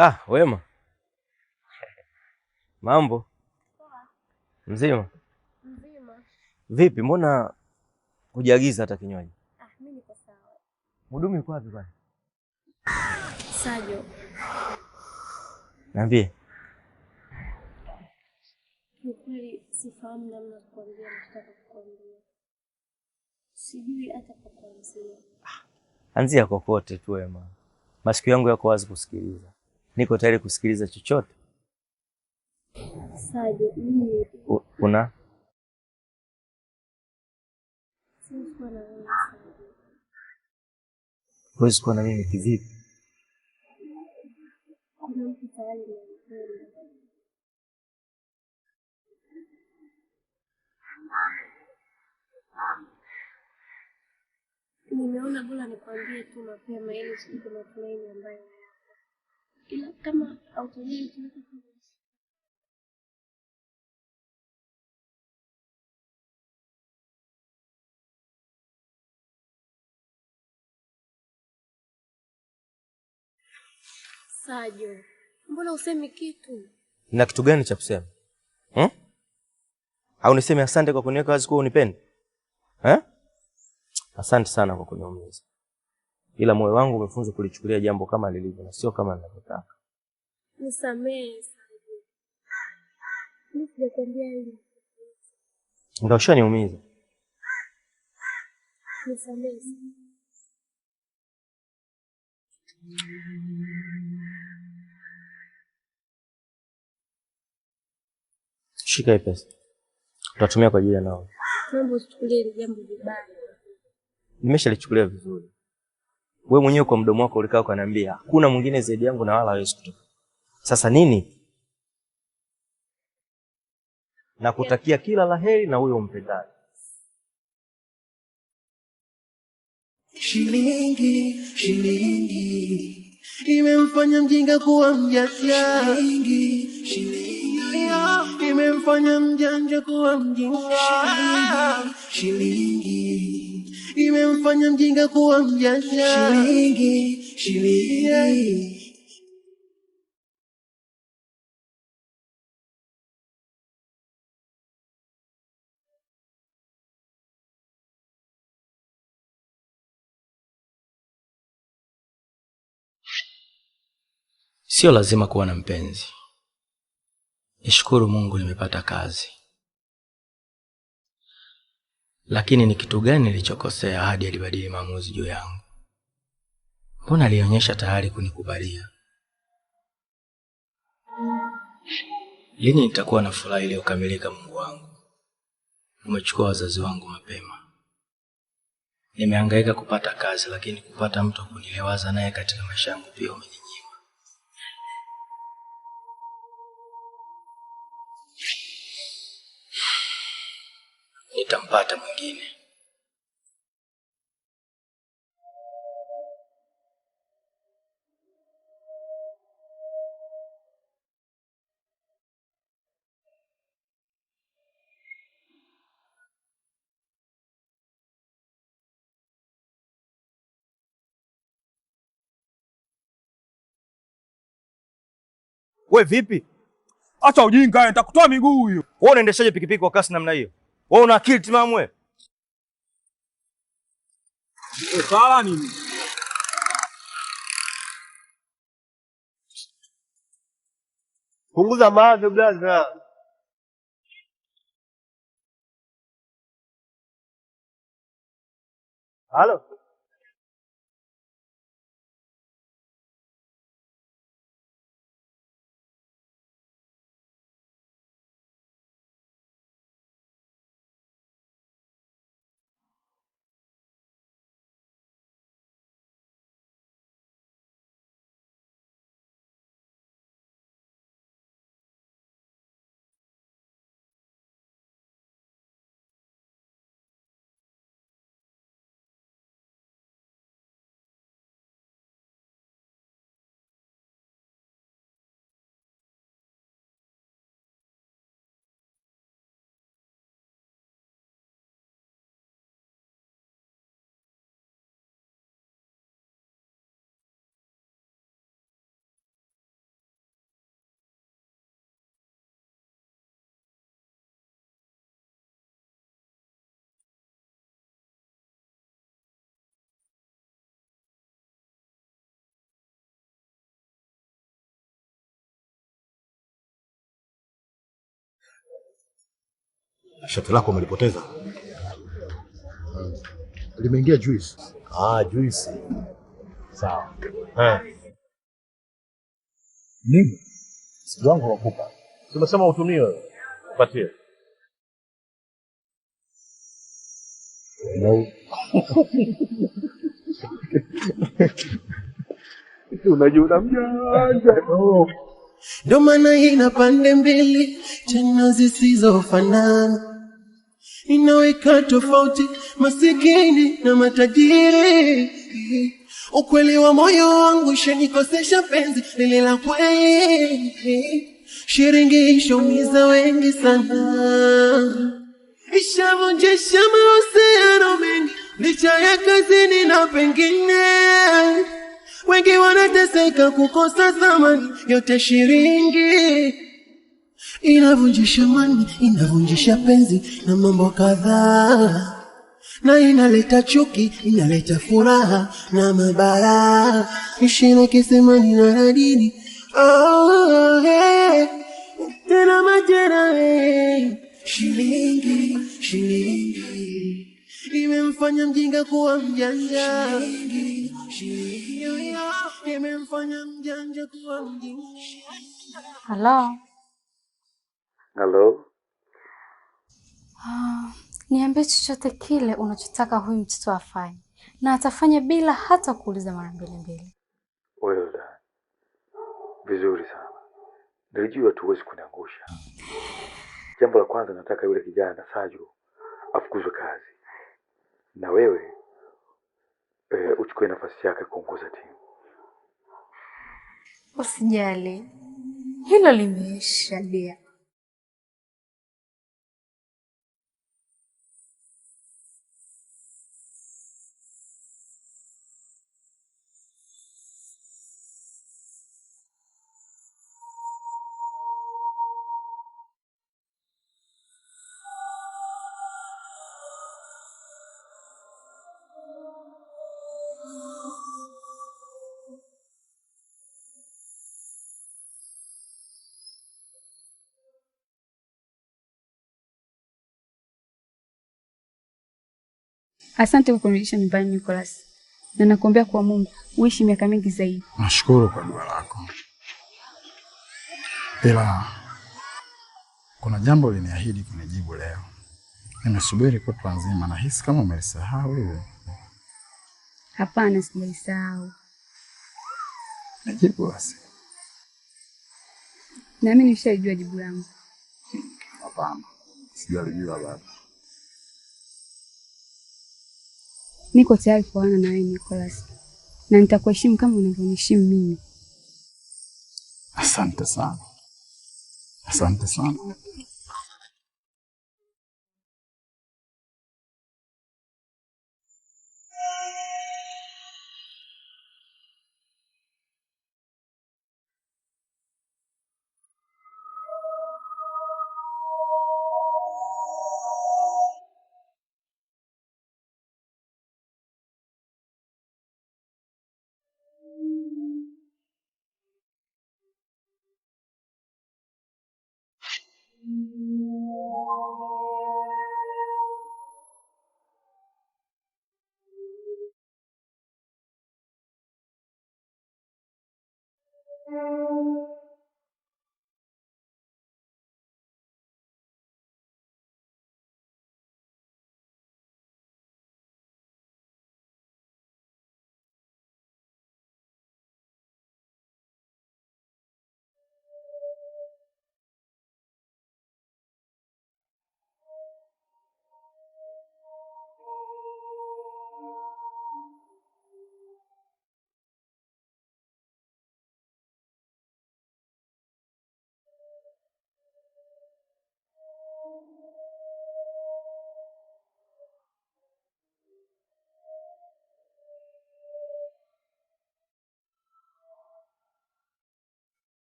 Ah, wema. Mambo? Poa. Mzima? Mzima. Vipi, mbona hujaagiza hata kinywaji? Mimi niko sawa. Mhudumu yuko wapi bwana? Sajo. Niambie. Kweli sifahamu namna ya kukwambia nataka kukwambia. Sijui hata kwa kuanzia. Anzia kokote tu Wema. Masikio yangu yako wazi kusikiliza. Niko tayari kusikiliza chochote. Sajo, mimi Una? sikuwa na wewe Sajo. Huwezi kuwa na mimi kivipi? Kuna mtu tayari ananipenda. Nimeona bora nikwambie tu mapema ili usije matumaini ambayo hayako. Ila kama hautojali tunaweza kuishi. Sajo, mbona usemi kitu? Na kitu gani cha kusema? Au niseme asante kwa kuniweka wazi kuwa unipende? Asante sana kwa kuniumiza. Ila moyo wangu umefunzwa kulichukulia jambo kama lilivyo na sio kama ninavyotaka. Nisamehe Sajo. Mimi sijakwambia hili. Ndio ushaniumiza. Nisamehe. Shika hii pesa. Tutatumia kwa ajili ya nao. Mambo usichukulie hili jambo vibaya. Nimeshalichukulia vizuri. Wewe mwenyewe kwa mdomo wako ulikaa ukaniambia hakuna mwingine zaidi yangu na wala hawezi kutoka. Sasa nini? Nakutakia kila laheri na huyo umpendaye. Shilingi, shilingi imemfanya mjinga kuwa mjanja. Shilingi, shilingi imemfanya mjanja kuwa mjinga. Shilingi imemfanya mjinga kuwa mjanja. Shilingi, shilingi. Sio lazima kuwa na mpenzi. Nishukuru Mungu nimepata kazi. Lakini ni kitu gani nilichokosea hadi alibadili maamuzi juu yangu? Mbona alionyesha tayari kunikubalia? Lini nitakuwa na furaha iliyokamilika Mungu wangu? Umechukua wazazi wangu mapema. Nimehangaika kupata kazi lakini kupata mtu kunilewaza naye katika maisha yangu pia umeninyima. Nitampata mwingine. We vipi? Acha ujinga, nitakutoa miguu hiyo. Wewe unaendeshaje pikipiki kwa kasi namna hiyo? Wewe una akili timamu wewe? Sala nini? Punguza mawazo blaza. Halo? Shati lako umelipoteza? Limeingia juice. Juice. Sawa. Nini? Siku wangu wakupa. Tumesema utumie wewe. Patie. No. Unajua mjanja. Ndio maana ina pande mbili tena zisizofanana, inaweka tofauti masikini na matajiri. Ukweli wa moyo wangu ishanikosesha penzi lile la kweli, shilingi ishaumiza wengi sana, ishavunjisha mahusiano mengi licha ya kazini na pengine wengi wanateseka kukosa thamani yote shilingi. Inavunjisha mani, inavunjisha penzi na mambo kadhaa, na inaleta chuki, inaleta furaha na mabara. Ishina kisemani na radini, tena majera. Shilingi, shilingi imemfanya mjinga kuwa mjanja. Shilingi imemfanya mjanja kuwa mjinga. Hello? Niambie chochote kile unachotaka huyu mtoto afanye, na atafanya bila hata kuuliza mara mbili. Well done. Vizuri sana. Nilijua tuwezi kuniangusha. Jambo la kwanza, nataka yule kijana Saju afukuzwe kazi. Na wewe uchukue nafasi yake kuongoza timu. Usijali. Hilo limeisha dia. Asante kwa kunirudisha nyumbani Nicholas. Na nakuombea kwa Mungu uishi miaka mingi zaidi. Nashukuru kwa dua lako. Ila kuna jambo liniahidi kunijibu leo. Nimesubiri kutwa nzima, nahisi kama umelisahau wewe. Hapana, sijalisahau. Nijibu basi. Na mimi nishajua jibu langu. Hapana, sijalijua bado. Niko tayari kuoana na wewe Nicholas. Na nitakuheshimu kama unavyoniheshimu mimi. Asante sana. Asante sana.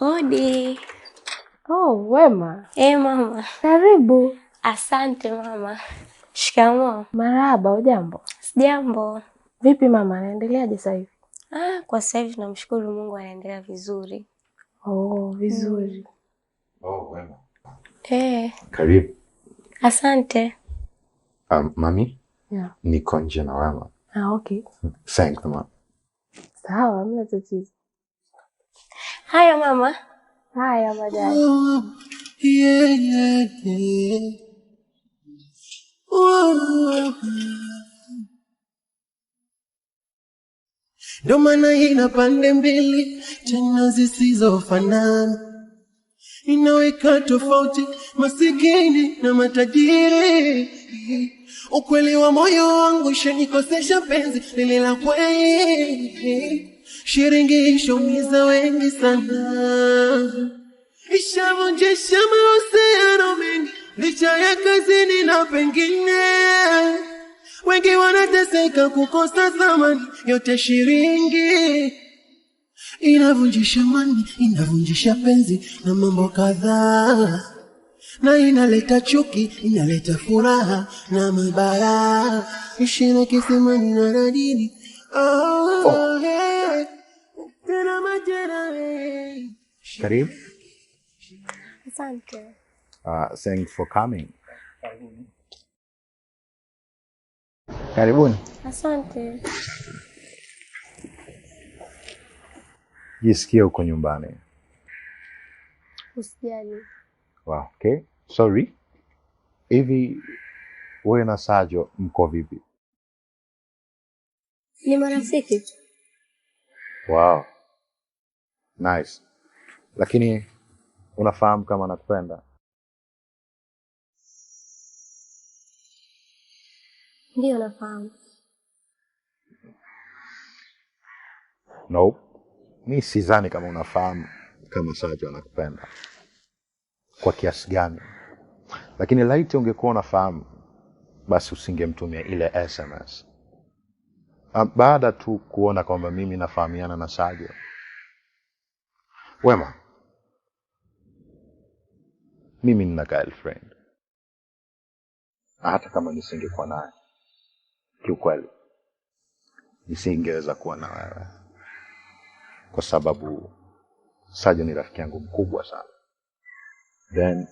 Odi. Oh, Wema. Mama. Karibu. Asante mama. Shikamoo. Marahaba, hujambo? Sijambo. Vipi mama, anaendeleaje sasa hivi? Kwa sasa hivi tunamshukuru Mungu, anaendelea vizuri. Oh, vizuri. Oh, wema. Karibu. Asante. Mami? Yeah. Niko nje na Wema. Okay. Thanks, mama. Sawa, hamna tatizo. Haya mama. Haya baadaye. Ndo maana ina pande mbili tena zisizofanana, inaweka tofauti masikini na matajiri. Ukweli wa moyo wangu shanikosesha penzi lile la kweli, shiringi ishaumiza wengi sana, ishavunjisha mahusiano mengi licha ya kazini na pengine wengi wanateseka kukosa thamani, yote shiringi inavunjisha mani, inavunjisha penzi na mambo kadhaa, na inaleta chuki, inaleta furaha na mabara, ishina kisimani na radini. Tena majera. Karibu. Asante. Thanks for coming. Karibuni. Asante. Jisikia uko nyumbani. Usijali. Wow, okay. Sorry. Hivi wewe na Sajo mko vipi? Ni marafiki. Wow. Nice. Lakini unafahamu kama nakupenda? Ndio nafahamu. No. Mi sidhani kama unafahamu kama Sajo anakupenda. Kwa kiasi gani? Lakini laiti ungekuwa unafahamu, basi usingemtumia ile SMS. Baada tu kuona kwamba mimi nafahamiana na Sajo. Wema, mimi nina girlfriend. Hata kama nisingekuwa naye, kiukweli nisingeweza kuwa na wewe, kwa sababu Sajo ni rafiki yangu mkubwa sana. Then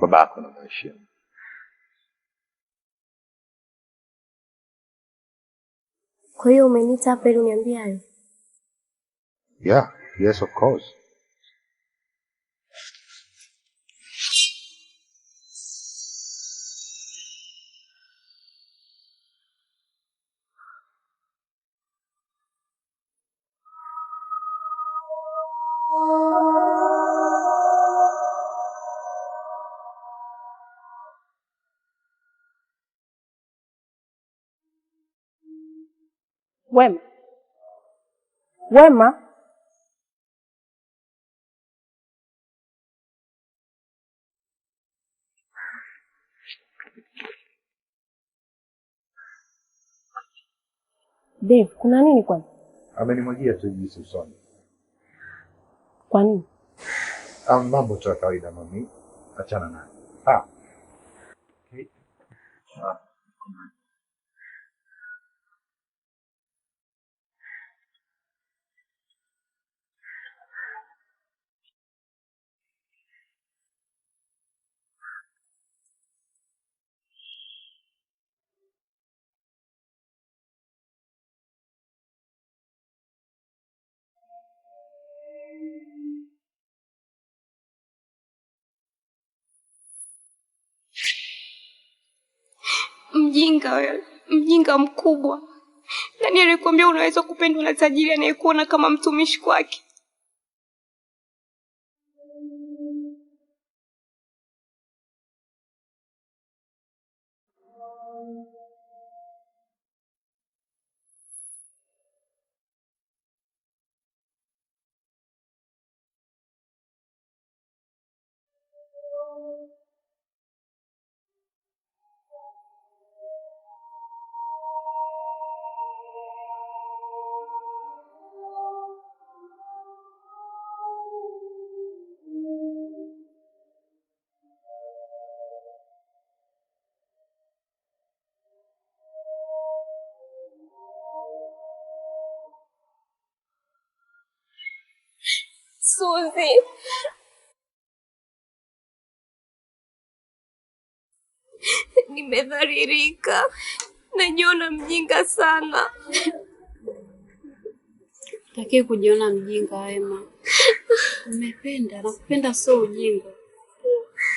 babako na mheshimu. Kwa hiyo umeniita hapa ili uniambie hayo? Yeah, yes of course. Wema. Wema. Dave, kuna nini kwanza? Amenimwagia tu juisi usoni. Kwa nini? Mambo tu ya kawaida mami. Achana naye. Okay. Mjinga wewe, mjinga mkubwa. Nani alikwambia unaweza kupendwa na tajiri anayekuona kama mtumishi kwake? Suzi. Nimedhalilika. Najiona mjinga sana. Taki kujiona mjinga Wema. Umependa na kupenda sio ujinga.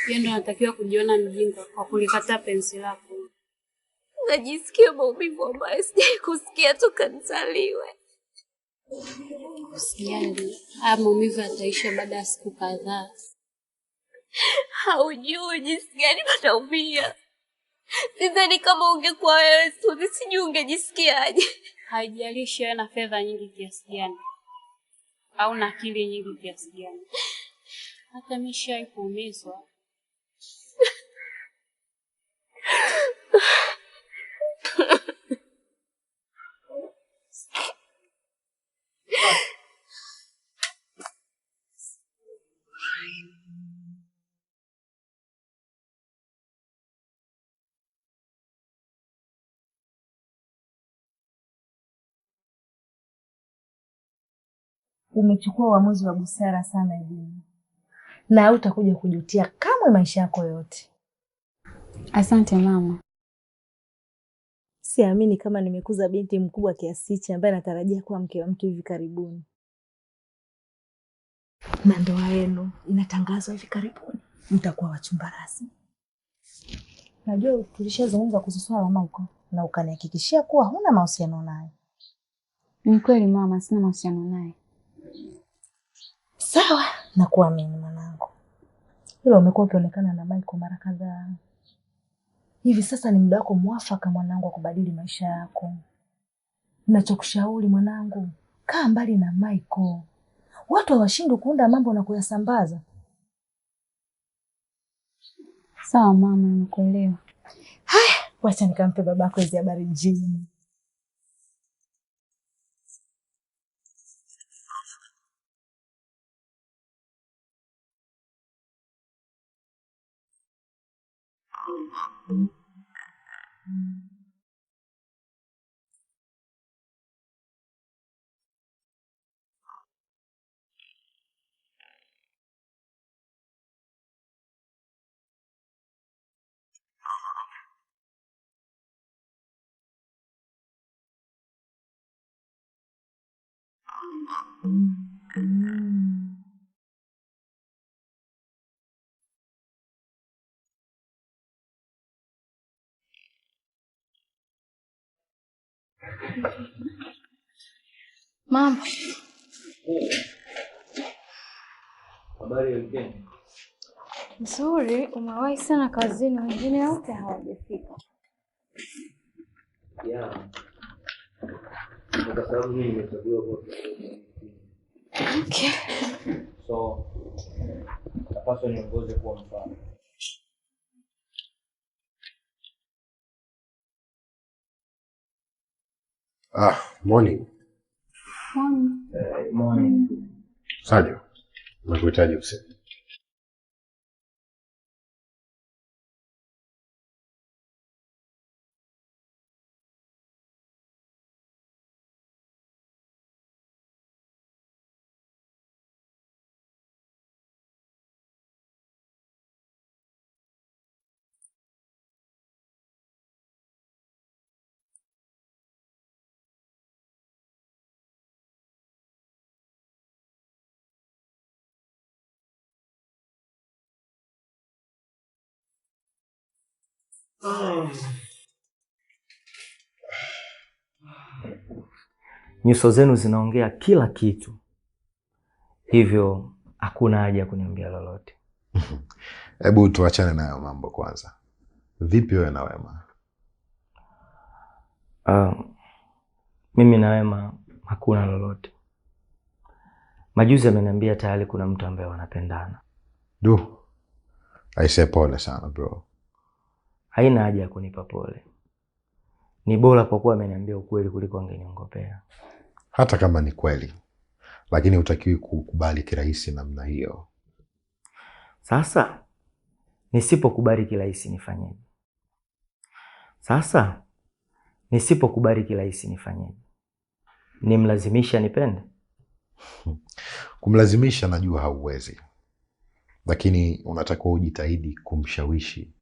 Yeye ndo anatakiwa kujiona mjinga kwa kulikataa penzi lako. Najisikia maumivu ambayo sijawahi kusikia toka nizaliwe. Usijali, haya maumivu yataisha baada ya siku kadhaa. Haujui jinsi gani naumia. Sidhani kama ungekuwa wewe Suzi, sijui ungejisikiaje. Haijalishi wewe na fedha nyingi kiasi gani au na akili nyingi kiasi gani. Hata mimi shai kuumizwa. Umechukua uamuzi wa busara sana Edina, na hautakuja kujutia kamwe maisha yako yote. Asante mama. Siamini kama nimekuza binti mkubwa kiasi hichi ambaye anatarajia kuwa mke wa mtu hivi karibuni. Na ndoa yenu inatangazwa hivi karibuni. Mtakuwa wachumba rasmi. Najua tulishazungumza kuhusu swala la Michael na ukanihakikishia kuwa huna mahusiano naye. Ni kweli mama, sina mahusiano naye. Sawa, na kuamini mwanangu. Ila umekuwa ukionekana na Michael mara kadhaa. Hivi sasa ni muda wako mwafaka mwanangu kubadili maisha yako. Ninachokushauri mwanangu, kaa mbali na Michael. Watu hawashindwi kuunda mambo na kuyasambaza. Sawa mama, nimekuelewa. Haya, wacha nikampe babako hizi habari njema. Mama. Habari ya weekend? Nzuri, umewahi sana kazini, wengine wote hawajafika. Yeah. Kwa sababu mimi nimechagua kwa. Okay. So, napaswa niongoze kwa mfano. Morning. Morning. Sadio, nakuhitaji usiku. Nyuso zenu zinaongea kila kitu, hivyo hakuna haja ya kuniambia lolote. Hebu tuachane nayo mambo kwanza. Vipi wewe na Wema? Mimi na Wema hakuna lolote. Majuzi ameniambia tayari kuna mtu ambaye wanapendana. Aisee, pole sana bro. Haina haja ya kunipa pole. Ni bora kwa kuwa ameniambia ukweli kuliko angeniongopea. Hata kama ni kweli, lakini hutakiwi kukubali kirahisi namna hiyo. Sasa nisipokubali kirahisi nifanyeje? Nimlazimisha nipende? Kumlazimisha najua hauwezi, lakini unatakiwa ujitahidi kumshawishi.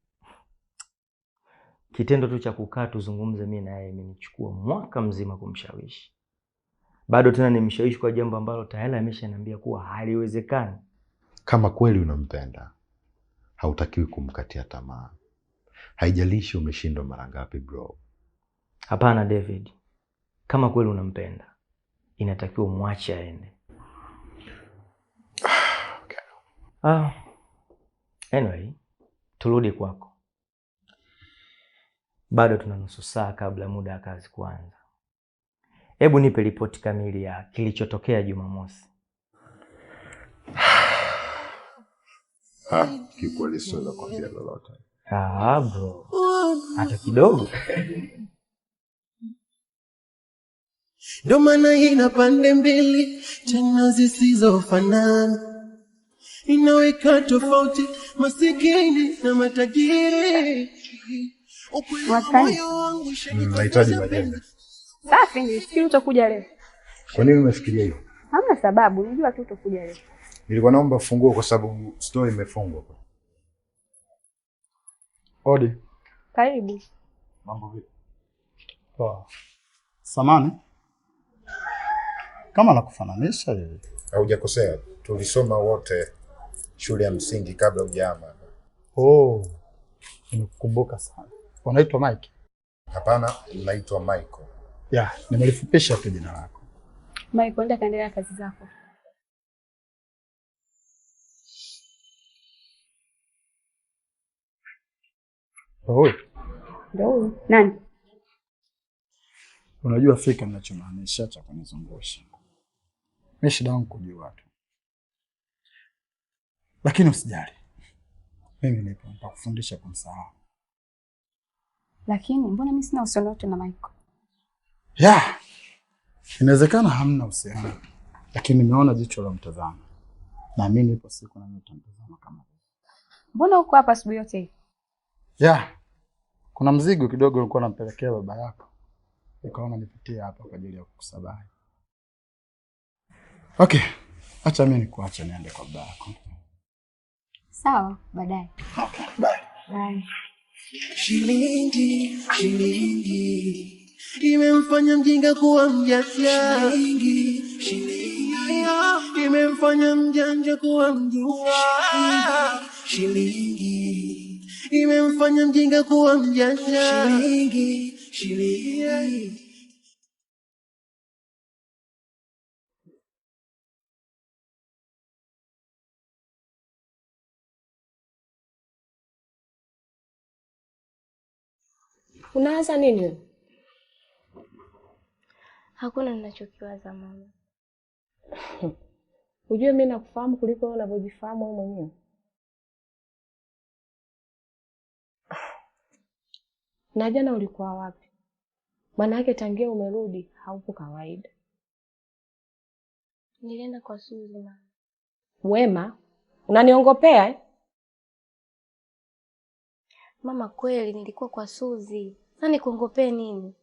Kitendo tu cha kukaa tuzungumze mimi na yeye imenichukua mwaka mzima kumshawishi. Bado tena nimshawishi kwa jambo ambalo tayari ameshaniambia kuwa haliwezekani. Kama kweli unampenda, hautakiwi kumkatia tamaa. Haijalishi umeshindwa mara ngapi bro. Hapana David. Kama kweli unampenda, inatakiwa umwache aende. Okay. Anyway, turudi kwako. Bado tuna nusu saa kabla muda wa kazi kuanza. Hebu nipe ripoti kamili ya kilichotokea Jumamosi. Kikweli siweza kuambia lolote. Bro. Hata kidogo. Ndo maana ina pande mbili tena zisizofanana, inaweka tofauti masikini na matajiri. Nahitaji majembe. Safi, nilifikiri utakuja leo. Kwa nini umefikiria hivyo? Hamna sababu, nilijua tu utakuja leo. Nilikuwa naomba funguo kwa sababu store imefungwa. Odi. Karibu. Mambo vipi? Poa. Samani. Kama nakufananisha hivi. Haujakosea. Tulisoma wote shule ya msingi kabla hujama. Oh. Nimekukumbuka sana. Unaitwa Mike? Hapana, naitwa Michael. Ya, nimelifupisha tu jina lako. Mike, enda kaendelea kazi zako. Ndio huyu. Nani? Unajua fika ninachomaanisha cha kunizungusha. Mimi shida yangu kujua tu. Lakini usijali. Mimi nipo nitakufundisha kumsahau. Lakini mbona mimi sina uhusiano wote na Michael? Ya. Inawezekana hamna uhusiano. Lakini nimeona jicho la mtazamo. Naamini ipo siku na nitamtazama kama hivi. Mbona uko hapa asubuhi yote hii? Ya. Kuna mzigo kidogo ulikuwa nampelekea baba yako. Nikaona nipitie hapa kwa ajili ya kukusabahi. Okay. Acha mimi nikuache niende kwa baba yako. Sawa, baadaye. Okay, bye. Bye. Shilingi, shilingi imemfanya mjinga kuwa mjanja. Shilingi, shilingi imemfanya mjanja kuwa mjinga. Shilingi imemfanya mjinga kuwa mjanja. Shilingi, shilingi. Unawaza nini wewe? Hakuna ninachokiwaza mama. Ujue mimi nakufahamu kuliko wewe unavyojifahamu wewe mwenyewe. Na jana ulikuwa wapi? Maana yake tangia umerudi haupo kawaida. Nilienda kwa Suzi mama. Wema, unaniongopea eh? Mama kweli nilikuwa kwa Suzi. Sasa nikuongopee nini?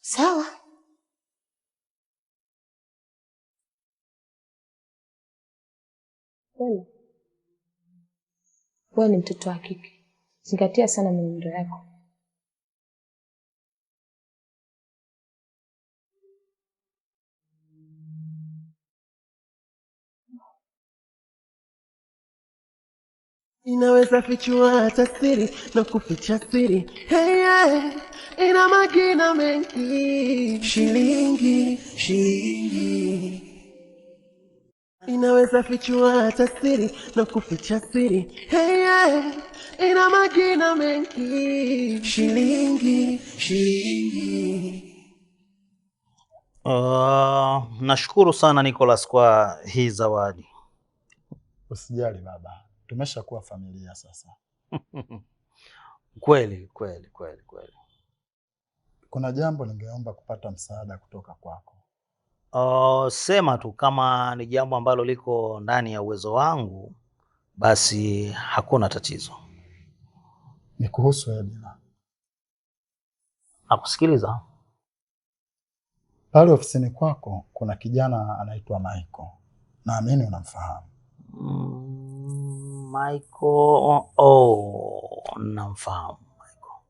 Sawa. Wewe ni mtoto wa kike. Zingatia sana mwenendo yako. Inaweza fichua hata siri na kuficha siri. Hey, yeah. Ina magina mengi. Shilingi, shilingi inaweza fichua hata siri na kuficha siri. Hey, yeah. Ina magina mengi. Shilingi, shilingi. Nashukuru sana Nicholas kwa hii zawadi. Usijali baba. Tumeshakuwa familia sasa. Kweli. Kuna jambo ningeomba kupata msaada kutoka kwako. Sema tu kama ni jambo ambalo liko ndani ya uwezo wangu, basi hakuna tatizo. Ni kuhusu Edna. Nakusikiliza. Pale ofisini kwako kuna kijana anaitwa Michael. Naamini unamfahamu. Michael, oh, namfahamu Michael.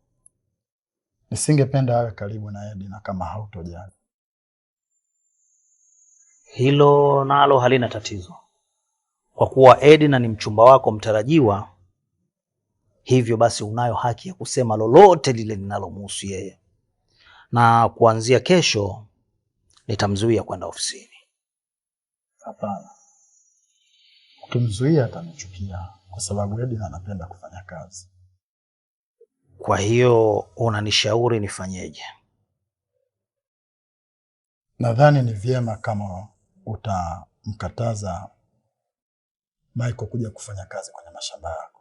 Nisingependa awe karibu na Edna kama hautojali. Hilo nalo halina tatizo. Kwa kuwa Edna ni mchumba wako mtarajiwa, hivyo basi unayo haki ya kusema lolote lile linalomhusu yeye. Na kuanzia kesho nitamzuia kwenda ofisini. Hapana. Ukimzuia atanichukia kwa sababu Edna anapenda kufanya kazi. Kwa hiyo unanishauri nifanyeje? Nadhani ni vyema kama utamkataza Michael kuja kufanya kazi kwenye mashamba yako.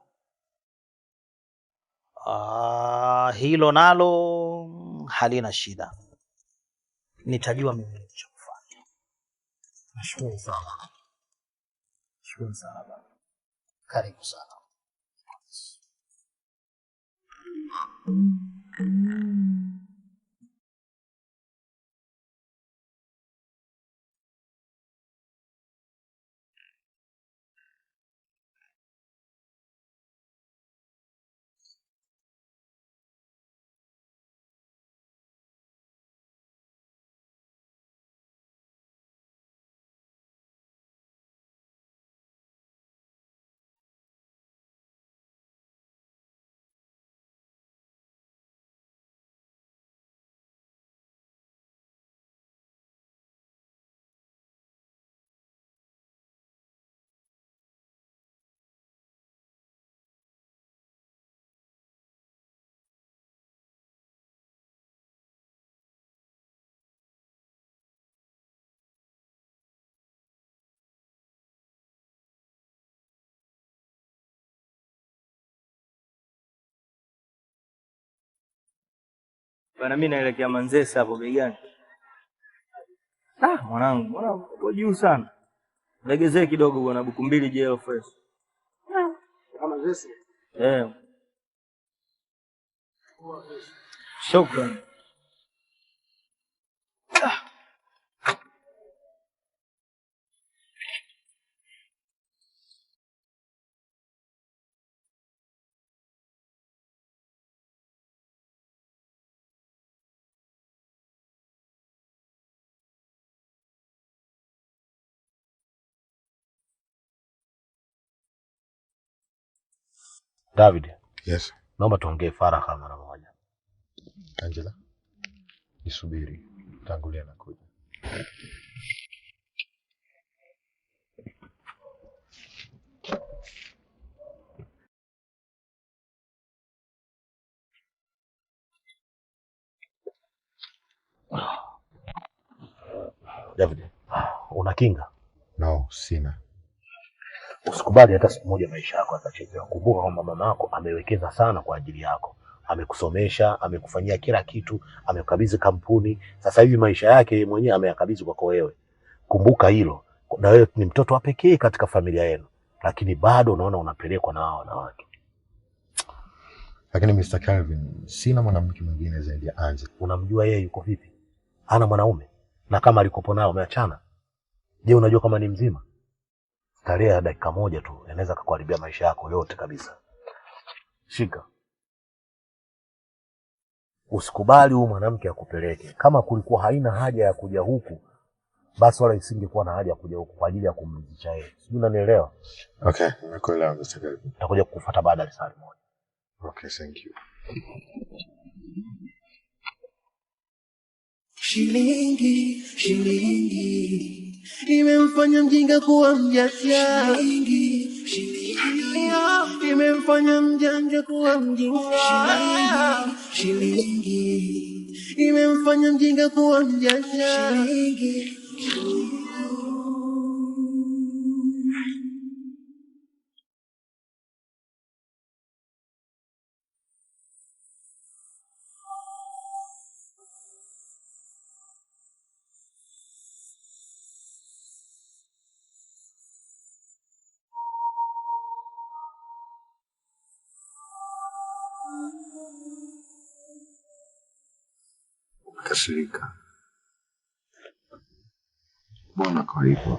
Hilo nalo halina shida. Nitajua mimi cha kufanya. Nashukuru sana. Shukrani sana baba. Karibu sana. Bana mimi naelekea Manzese hapo bei gani? Mwanangu, mbona uko juu sana? Legezee kidogo bwana, buku 2 JL fresh. Kama Manzese? Shukrani. David. Yes. Naomba tuongee faragha mara moja. Angela, nisubiri. Tangulia na kuja. David, una kinga? No, sina. Usikubali hata siku moja maisha yako yakachezewa. Kumbuka kwamba mama yako amewekeza sana kwa ajili yako. Amekusomesha, amekufanyia kila kitu, amekukabidhi kampuni. Sasa hivi maisha yake mwenyewe ameyakabidhi kwako wewe. Kumbuka hilo. Na wewe ni mtoto wa pekee katika familia yenu, lakini bado unaona unapelekwa na hao wanawake. Lakini Mr. Calvin, sina mwanamke mwingine zaidi ya Angela. Unamjua yeye yuko vipi? Hana mwanaume. Na kama alikopo nao ameachana. Je, unajua kama ni mzima? Starehe ya dakika moja tu inaweza kukuharibia maisha yako yote kabisa. Shika. Usikubali huyu mwanamke akupeleke. Kama kulikuwa haina haja ya kuja huku, basi wala isingekuwa na haja ya kuja huku kwa ajili ya kumridhisha yeye. Sijui unanielewa? Okay, nakuelewa Mr. Calvin. Nitakuja kukufuata baada ya saa moja. Okay, thank you. Shilingi, shilingi imemfanya mjinga kuwa mjanja. Shilingi, shilingi imemfanya mjanja kuwa mjinga. Shilingi imemfanya mjinga kuwa mjanja. Shilingi. Kasirika. Mbona kwa hivyo?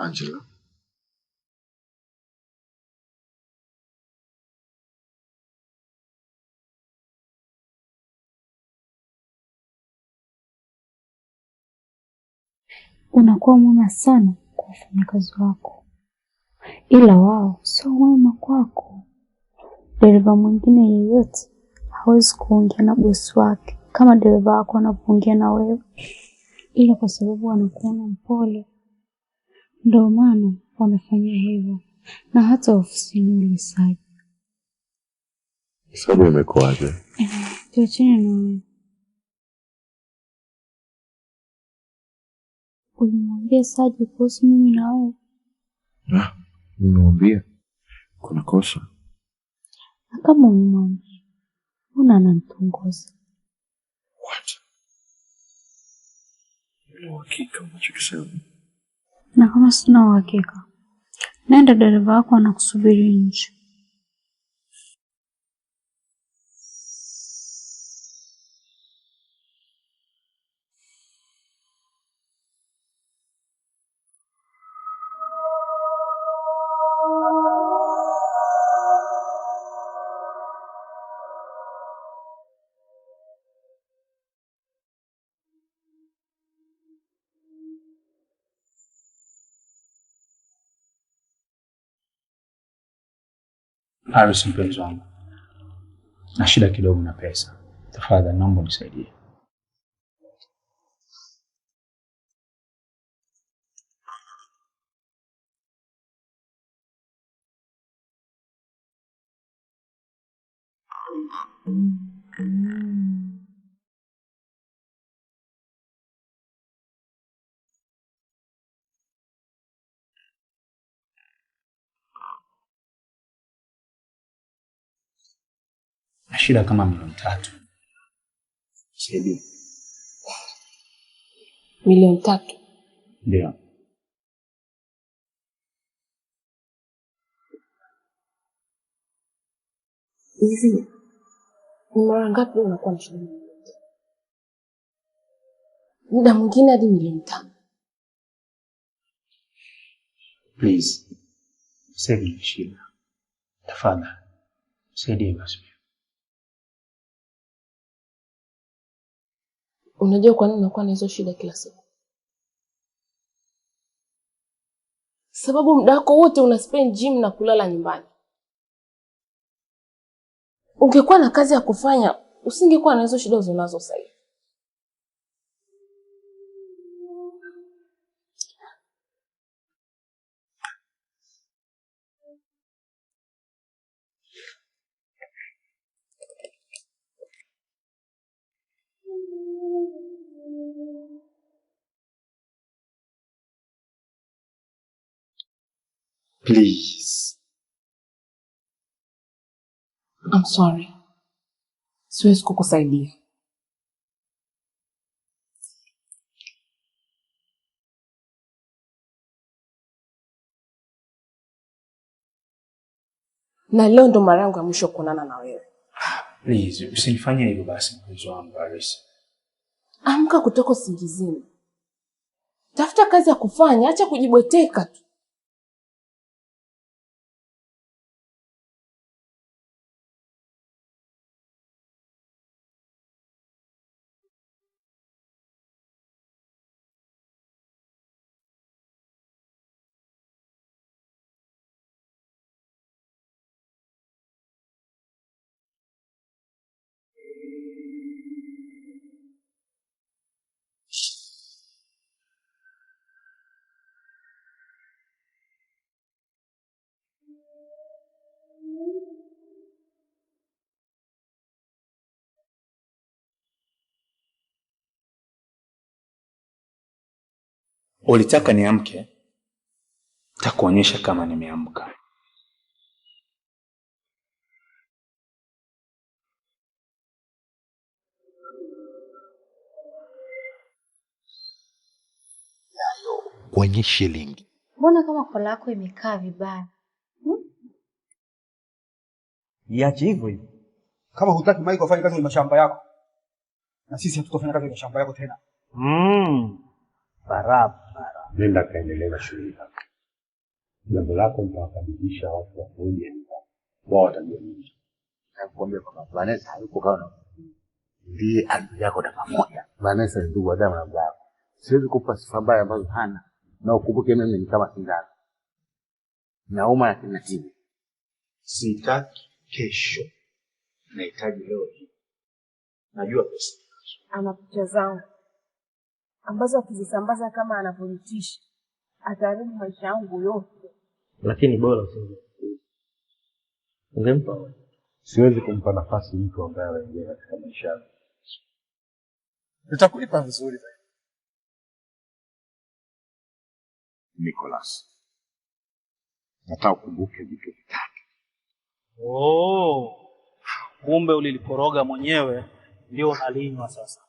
Angela. Unakuwa mwema sana kwa wafanyakazi wako, ila wao sio wema kwako. Dereva mwingine yeyote hawezi kuongea na bosi wake kama dereva wako anavyoongea na wewe, ila kwa sababu anakuona mpole ndio maana wanafanya hivyo. Na hata ofisini ulisaje. Sababu imekuaje? Tuachane na wewe. Ulimwambia Saji kuhusu mimi na wewe? Nimemwambia. Kuna kosa? Na kama umemwambia, mbona ananitongoza? What? Una uhakika unachokisema? Na kama sina uhakika, nenda, dereva wako anakusubiri nje. Paris, mpenzi wangu, na shida kidogo na pesa. Tafadhali naomba unisaidie. Na shida kama 300,000. Saidie. 300,000? Ndio. Hivi ni mara ngapi unakuwa na shida? Muda mwingine hadi 500,000. Please. Saidie shida. Tafadhali. Saidie basi. Unajua kwa nini unakuwa na hizo shida kila siku? Sababu muda wako wote una spend gym na kulala nyumbani. Ungekuwa na kazi ya kufanya, usingekuwa na hizo shida unazo sasa hivi. Please. I'm sorry. Siwezi kukusaidia. Na leo ndo mara yangu ya mwisho kuonana na wewe. Please, usinifanyie hivyo basi mpenzi wangu Paris. Amka kutoka usingizini. Tafuta kazi ya kufanya, acha kujibweteka tu. Ulitaka niamke? Takuonyesha kama nimeamka. Kwenye shilingi. Mbona kama kola yako imekaa vibaya? Iache hivyo hivyo. Kama hutaki Michael afanye kazi kwenye mashamba yako, na sisi hatutafanya kazi kwenye mashamba yako tena. Barabara. Nenda kaendeleza shughuli yako. Jambo lako mtawakamilisha watu wamoja, wao watajiamini. Nakwambia kwamba Vanessa hayuko kama ndiye adui yako na pamoja. Vanessa ni ndugu wa damu na baba. Siwezi kukupa sifa mbaya ambazo hana. Na ukumbuke mimi ni kama sindano. Nauma na kinatibu. Sitaki kesho. Nahitaji leo hii. Najua pesa. Ana picha zangu ambazo akizisambaza kama anavyonitisha ataharibu maisha yangu yote. Lakini bora ungempa. Siwezi kumpa nafasi mtu ambaye anaingia katika maisha yangu. Nitakulipa vizuri zaidi. Nicholas. Nataka ukumbuke vitu vitatu. Kumbe ulilikoroga mwenyewe ndio unalinywa sasa.